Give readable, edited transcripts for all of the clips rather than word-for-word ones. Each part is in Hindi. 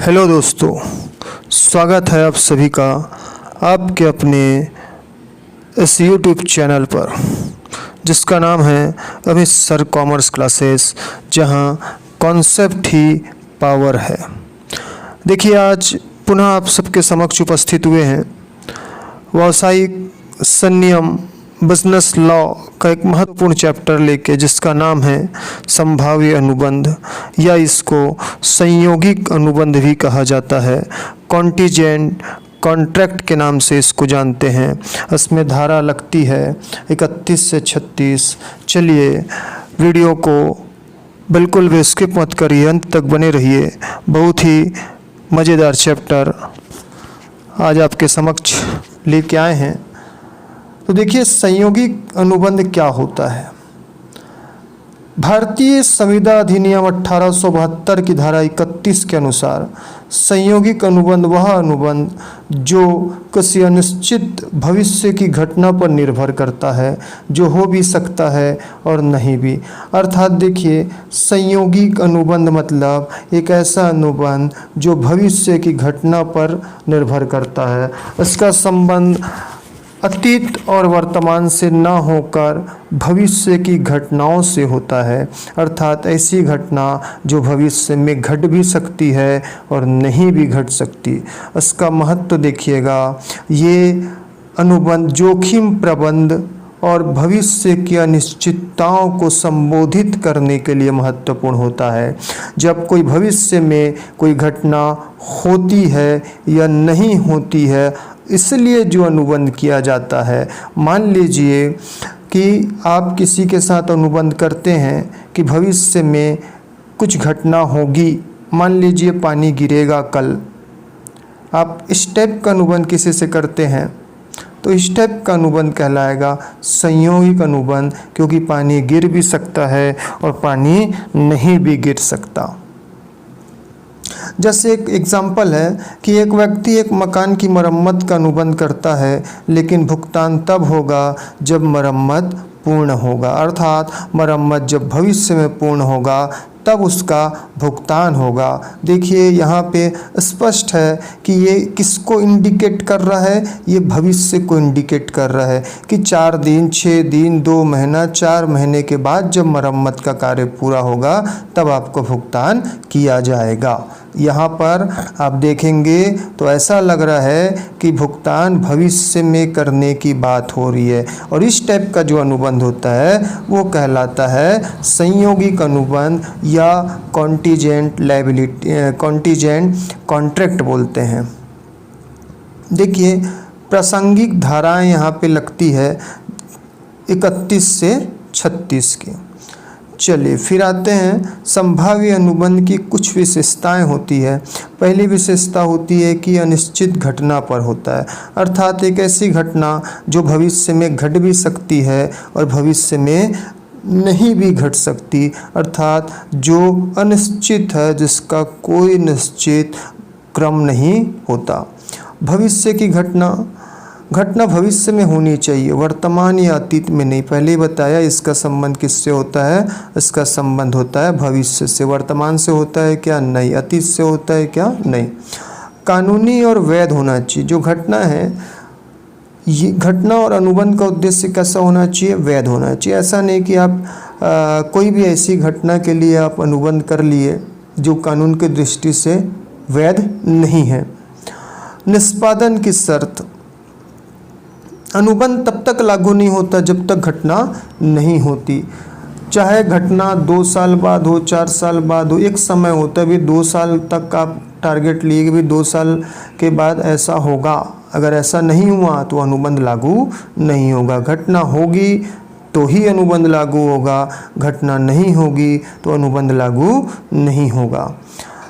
हेलो दोस्तों, स्वागत है आप सभी का आपके अपने इस यूट्यूब चैनल पर जिसका नाम है अमित सर कॉमर्स क्लासेस, जहां कॉन्सेप्ट ही पावर है। देखिए, आज पुनः आप सबके समक्ष उपस्थित हुए हैं व्यावसायिक संनियम बिजनेस लॉ का एक महत्वपूर्ण चैप्टर लेके, जिसका नाम है संभाव्य अनुबंध, या इसको संयोगिक अनुबंध भी कहा जाता है। कॉन्टिजेंट कॉन्ट्रैक्ट के नाम से इसको जानते हैं। इसमें धारा लगती है 31 से 36। चलिए, वीडियो को बिल्कुल भी स्किप मत करिए, अंत तक बने रहिए। बहुत ही मज़ेदार चैप्टर आज आपके समक्ष लेके आए हैं। तो देखिए, संयोगिक अनुबंध क्या होता है। भारतीय संविदा अधिनियम 1872 की धारा 31 के अनुसार संयोगिक अनुबंध वह अनुबंध जो किसी अनिश्चित भविष्य की घटना पर निर्भर करता है, जो हो भी सकता है और नहीं भी। अर्थात देखिए, संयोगिक अनुबंध मतलब एक ऐसा अनुबंध जो भविष्य की घटना पर निर्भर करता है। इसका संबंध अतीत और वर्तमान से न होकर भविष्य की घटनाओं से होता है। अर्थात ऐसी घटना जो भविष्य में घट भी सकती है और नहीं भी घट सकती। इसका महत्व देखिएगा, ये अनुबंध जोखिम प्रबंध और भविष्य की अनिश्चितताओं को संबोधित करने के लिए महत्वपूर्ण होता है। जब कोई भविष्य में कोई घटना होती है या नहीं होती है, इसलिए जो अनुबंध किया जाता है। मान लीजिए कि आप किसी के साथ अनुबंध करते हैं कि भविष्य में कुछ घटना होगी। मान लीजिए पानी गिरेगा कल। आप इस टाइप का अनुबंध किसी से करते हैं तो इस टाइप का अनुबंध कहलाएगा संयोगिक अनुबंध, क्योंकि पानी गिर भी सकता है और पानी नहीं भी गिर सकता। जैसे एक एग्जाम्पल है कि एक व्यक्ति एक मकान की मरम्मत का अनुबंध करता है, लेकिन भुगतान तब होगा जब मरम्मत पूर्ण होगा। अर्थात मरम्मत जब भविष्य में पूर्ण होगा तब उसका भुगतान होगा। देखिए, यहाँ पे स्पष्ट है कि ये किसको इंडिकेट कर रहा है, ये भविष्य को इंडिकेट कर रहा है कि 4 दिन, 6 दिन, 2 महीना, 4 महीने के बाद जब मरम्मत का कार्य पूरा होगा तब आपको भुगतान किया जाएगा। यहाँ पर आप देखेंगे तो ऐसा लग रहा है कि भुगतान भविष्य में करने की बात हो रही है, और इस टाइप का जो अनुबंध होता है वो कहलाता है संयोगिक अनुबंध या कॉन्टिजेंट लायबिलिटी, कॉन्टिजेंट कॉन्ट्रैक्ट बोलते हैं। देखिए, प्रासंगिक धाराएं यहाँ पे लगती है 31 से 36 की। चलिए फिर आते हैं, संभाव्य अनुबंध की कुछ विशेषताएं होती है। पहली विशेषता होती है कि अनिश्चित घटना पर होता है। अर्थात एक ऐसी घटना जो भविष्य में घट भी सकती है और भविष्य में नहीं भी घट सकती। अर्थात जो अनिश्चित है, जिसका कोई निश्चित क्रम नहीं होता। भविष्य की घटना भविष्य में होनी चाहिए, वर्तमान या अतीत में नहीं। पहले ही बताया इसका संबंध किससे होता है, इसका संबंध होता है भविष्य से। वर्तमान से होता है क्या? नहीं। अतीत से होता है क्या? नहीं। कानूनी और वैध होना चाहिए। जो घटना है, ये घटना और अनुबंध का उद्देश्य कैसा होना चाहिए? वैध होना चाहिए। ऐसा नहीं कि आप कोई भी ऐसी घटना के लिए आप अनुबंध कर लिए जो कानून की दृष्टि से वैध नहीं है। निष्पादन की शर्त, अनुबंध तब तक लागू नहीं होता जब तक घटना नहीं होती। चाहे घटना 2 साल बाद हो, 4 साल बाद हो, एक समय होता है भी 2 साल तक आप टारगेट लिए कि भी 2 साल के बाद ऐसा होगा। अगर ऐसा नहीं हुआ तो अनुबंध लागू नहीं होगा। घटना होगी तो ही अनुबंध लागू होगा, घटना नहीं होगी तो अनुबंध लागू नहीं होगा।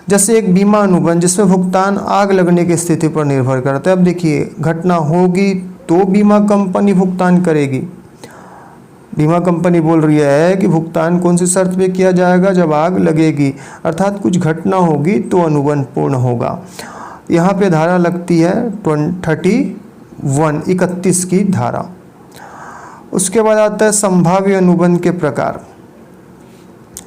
जैसे एक बीमा अनुबंध जिसमें भुगतान आग लगने की स्थिति पर निर्भर करता है। अब देखिए, घटना होगी तो बीमा कंपनी भुगतान करेगी। बीमा कंपनी बोल रही है कि भुगतान कौन सी शर्त पे किया जाएगा? जब आग लगेगी। अर्थात कुछ घटना होगी तो अनुबंध पूर्ण होगा। यहाँ पे धारा लगती है 31 की धारा। उसके बाद आता है संभाव्य अनुबंध के प्रकार।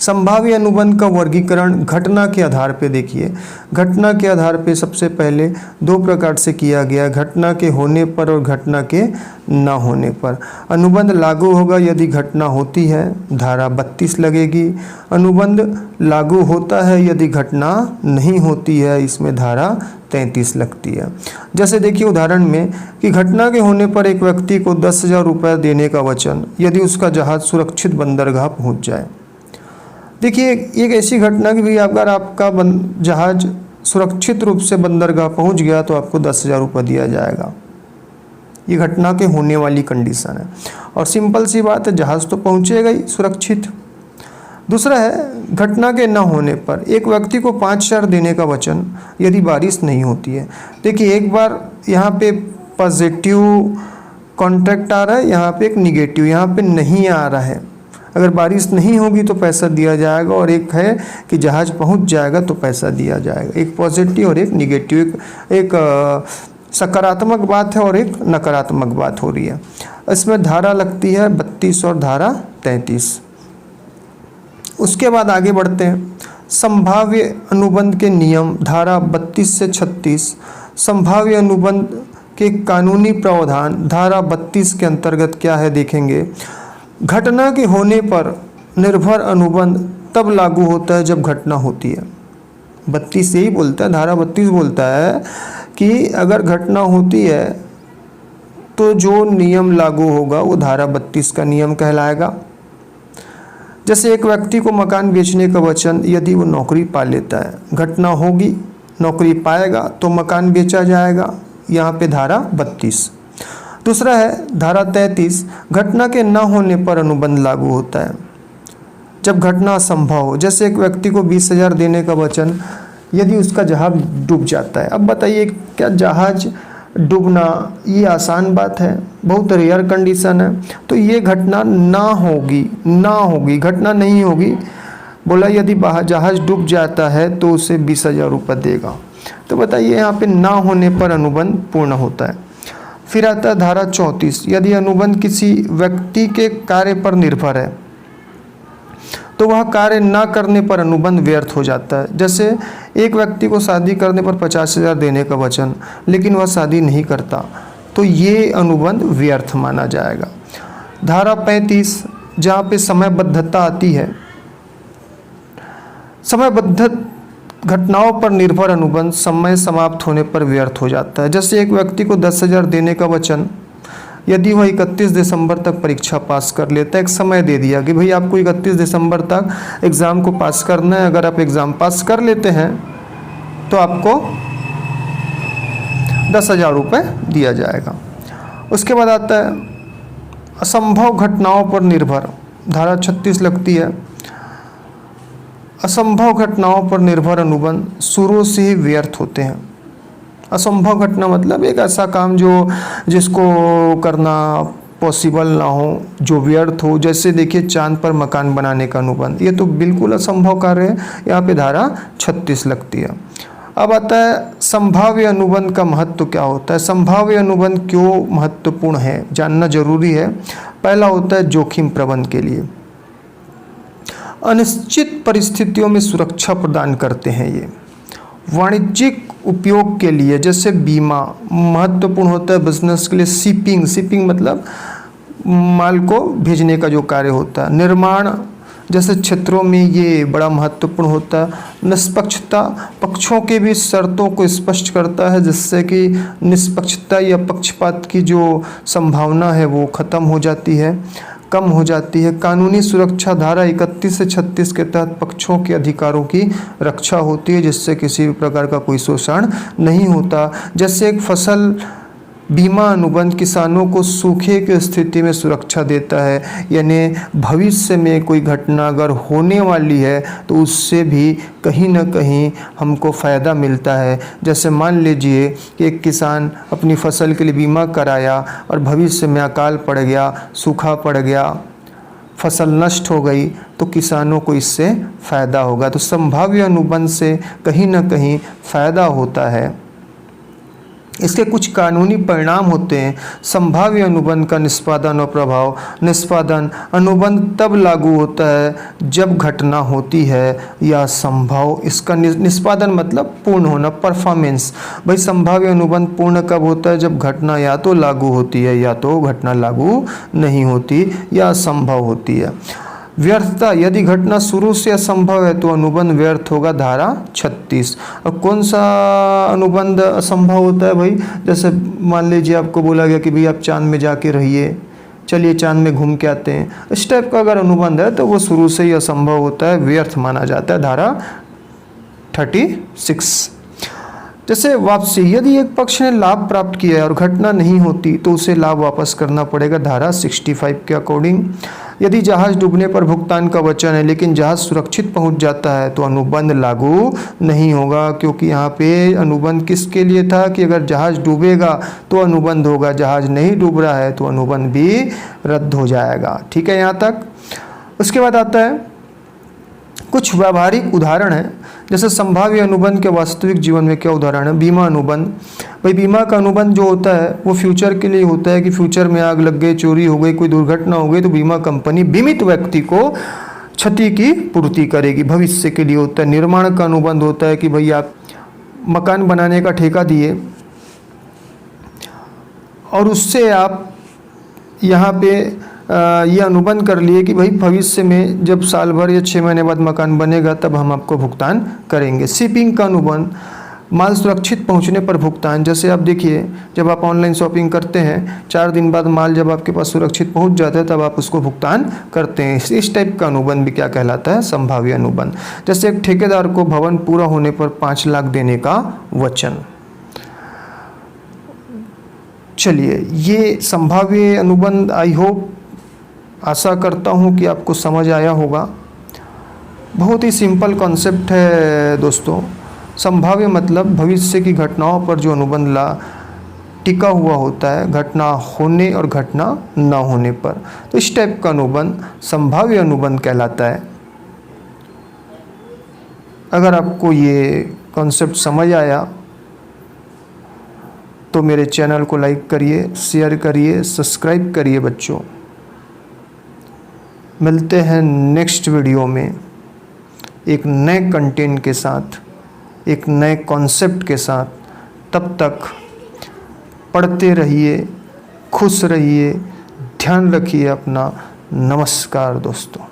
संभाव्य अनुबंध का वर्गीकरण घटना के आधार पे देखिए। घटना के आधार पे सबसे पहले दो प्रकार से किया गया, घटना के होने पर और घटना के न होने पर। अनुबंध लागू होगा यदि घटना होती है, धारा 32 लगेगी। अनुबंध लागू होता है यदि घटना नहीं होती है, इसमें धारा 33 लगती है। जैसे देखिए उदाहरण में कि घटना के होने पर एक व्यक्ति को 10,000 रुपये देने का वचन यदि उसका जहाज सुरक्षित बंदरगाह पहुंच जाए। देखिए एक ऐसी घटना कि भाई अगर आपका जहाज सुरक्षित रूप से बंदरगाह पहुंच गया तो आपको 10,000 रुपये दिया जाएगा। ये घटना के होने वाली कंडीशन है और सिंपल सी बात है, जहाज तो पहुंचेगा ही सुरक्षित। दूसरा है घटना के न होने पर एक व्यक्ति को 5,000 देने का वचन यदि बारिश नहीं होती है। देखिए एक बार यहाँ पे पॉजिटिव कॉन्ट्रैक्ट आ रहा है, यहाँ पे एक निगेटिव, यहाँ पे नहीं आ रहा है। अगर बारिश नहीं होगी तो पैसा दिया जाएगा और एक है कि जहाज पहुँच जाएगा तो पैसा दिया जाएगा। एक पॉजिटिव और एक निगेटिव, एक सकारात्मक बात है और एक नकारात्मक बात हो रही है। इसमें धारा लगती है 32 और धारा 33। उसके बाद आगे बढ़ते हैं। संभाव्य अनुबंध के नियम धारा 32 से 36। संभाव्य अनुबंध के कानूनी प्रावधान धारा 32 के अंतर्गत क्या है देखेंगे। घटना के होने पर निर्भर अनुबंध तब लागू होता है जब घटना होती है। 32 यही बोलता है, धारा 32 बोलता है कि अगर घटना होती है तो जो नियम लागू होगा वो धारा 32 का नियम कहलाएगा। जैसे एक व्यक्ति को मकान बेचने का वचन यदि वो नौकरी पा लेता है, घटना होगी, नौकरी पाएगा तो मकान बेचा जाएगा, यहाँ पे धारा 32। दूसरा है धारा 33, घटना के न होने पर अनुबंध लागू होता है जब घटना असंभव हो। जैसे एक व्यक्ति को 20,000 देने का वचन यदि उसका जहाज डूब जाता है। अब बताइए क्या जहाज डूबना ये आसान बात है? बहुत रेयर कंडीशन है। तो ये घटना ना होगी, घटना नहीं होगी। बोला यदि जहाज डूब जाता है तो उसे 20,000 रुपये देगा। तो बताइए यहाँ पे ना होने पर अनुबंध पूर्ण होता है। फिर आता है धारा 34, यदि अनुबंध किसी व्यक्ति के कार्य पर निर्भर है तो वह कार्य ना करने पर अनुबंध व्यर्थ हो जाता है। जैसे एक व्यक्ति को शादी करने पर 50,000 देने का वचन लेकिन वह शादी नहीं करता तो ये अनुबंध व्यर्थ माना जाएगा। धारा 35, जहाँ पे समयबद्धता आती है, समयबद्ध घटनाओं पर निर्भर अनुबंध समय समाप्त होने पर व्यर्थ हो जाता है। जैसे एक व्यक्ति को 10,000 देने का वचन यदि वह 31 दिसंबर तक परीक्षा पास कर लेता है, एक समय दे दिया कि भाई आपको 31 दिसंबर तक एग्ज़ाम को पास करना है, अगर आप एग्ज़ाम पास कर लेते हैं तो आपको 10,000 रुपये दिया जाएगा। उसके बाद आता है असंभव घटनाओं पर निर्भर, धारा 36 लगती है। असंभव घटनाओं पर निर्भर अनुबंध शुरू से ही व्यर्थ होते हैं। असंभव घटना मतलब एक ऐसा काम जिसको करना पॉसिबल ना हो, जो व्यर्थ हो। जैसे देखिए चांद पर मकान बनाने का अनुबंध, ये तो बिल्कुल असंभव कार्य है, यहाँ पे धारा 36 लगती है। अब आता है संभाव्य अनुबंध का महत्व क्या होता है। संभाव्य अनुबंध क्यों महत्वपूर्ण है, जानना जरूरी है। पहला होता है जोखिम प्रबंधन के लिए, अनिश्चित परिस्थितियों में सुरक्षा प्रदान करते हैं ये। वाणिज्यिक उपयोग के लिए जैसे बीमा महत्वपूर्ण होता है। बिजनेस के लिए शिपिंग मतलब माल को भेजने का जो कार्य होता है। निर्माण जैसे क्षेत्रों में ये बड़ा महत्वपूर्ण होता है। निष्पक्षता पक्षों के भी शर्तों को स्पष्ट करता है, जिससे कि निष्पक्षता या पक्षपात की जो संभावना है वो खत्म हो जाती है, कम हो जाती है। कानूनी सुरक्षा धारा 31 से 36 के तहत पक्षों के अधिकारों की रक्षा होती है, जिससे किसी भी प्रकार का कोई शोषण नहीं होता। जैसे एक फसल बीमा अनुबंध किसानों को सूखे की स्थिति में सुरक्षा देता है, यानी भविष्य में कोई घटना अगर होने वाली है तो उससे भी कहीं ना कहीं हमको फ़ायदा मिलता है। जैसे मान लीजिए कि एक किसान अपनी फसल के लिए बीमा कराया और भविष्य में अकाल पड़ गया, सूखा पड़ गया, फसल नष्ट हो गई तो किसानों को इससे फ़ायदा होगा। तो संभाव्य अनुबंध से कहीं ना कहीं फ़ायदा होता है। इसके कुछ कानूनी परिणाम होते हैं। संभाव्य अनुबंध का निष्पादन और प्रभाव। निष्पादन अनुबंध तब लागू होता है जब घटना होती है या संभव। इसका निष्पादन मतलब पूर्ण होना, परफॉर्मेंस। भाई संभाव्य अनुबंध पूर्ण कब होता है? जब घटना या तो लागू होती है या तो घटना लागू नहीं होती या असंभव होती है। व्यर्थता, यदि घटना शुरू से असंभव है तो अनुबंध व्यर्थ होगा, धारा 36। और कौन सा अनुबंध असंभव होता है भाई? जैसे मान लीजिए आपको बोला गया कि भाई आप चांद में जाके रहिए, चलिए चांद में घूम के आते हैं, इस टाइप का अगर अनुबंध है तो वो शुरू से ही असंभव होता है, व्यर्थ माना जाता है, धारा 36। जैसे वापसी, यदि एक पक्ष ने लाभ प्राप्त किया है और घटना नहीं होती तो उसे लाभ वापस करना पड़ेगा, धारा 65 के अकॉर्डिंग। यदि जहाज डूबने पर भुगतान का वचन है लेकिन जहाज सुरक्षित पहुंच जाता है तो अनुबंध लागू नहीं होगा, क्योंकि यहाँ पे अनुबंध किसके लिए था कि अगर जहाज डूबेगा तो अनुबंध होगा, जहाज नहीं डूब रहा है तो अनुबंध भी रद्द हो जाएगा। ठीक है यहाँ तक। उसके बाद आता है कुछ व्यावहारिक उदाहरण है। जैसे संभाव्य अनुबंध के वास्तविक जीवन में क्या उदाहरण है? बीमा अनुबंध। भाई बीमा का अनुबंध जो होता है वो फ्यूचर के लिए होता है कि फ्यूचर में आग लग गई, चोरी हो गई, कोई दुर्घटना हो गई तो बीमा कंपनी बीमित व्यक्ति को क्षति की पूर्ति करेगी, भविष्य के लिए होता है। निर्माण का अनुबंध होता है कि भाई आप मकान बनाने का ठेका दिए और उससे आप यहाँ पे ये अनुबंध कर लिए कि भाई भविष्य में जब साल भर या 6 महीने बाद मकान बनेगा तब हम आपको भुगतान करेंगे। शिपिंग का अनुबंध, माल सुरक्षित पहुंचने पर भुगतान। जैसे आप देखिए जब आप ऑनलाइन शॉपिंग करते हैं 4 दिन बाद माल जब आपके पास सुरक्षित पहुंच जाता है तब आप उसको भुगतान करते हैं। इस टाइप का अनुबंध भी क्या कहलाता है? संभाव्य अनुबंध। जैसे एक ठेकेदार को भवन पूरा होने पर 5 लाख देने का वचन। चलिए ये संभाव्य अनुबंध, आई होप, आशा करता हूँ कि आपको समझ आया होगा। बहुत ही सिंपल कॉन्सेप्ट है दोस्तों। संभाव्य मतलब भविष्य की घटनाओं पर जो अनुबंध टिका हुआ होता है, घटना होने और घटना न होने पर, तो इस टाइप का अनुबंध संभाव्य अनुबंध कहलाता है। अगर आपको ये कॉन्सेप्ट समझ आया तो मेरे चैनल को लाइक करिए, शेयर करिए, सब्सक्राइब करिए बच्चों। मिलते हैं नेक्स्ट वीडियो में एक नए कंटेंट के साथ, एक नए कॉन्सेप्ट के साथ। तब तक पढ़ते रहिए, खुश रहिए, ध्यान रखिए अपना। नमस्कार दोस्तों।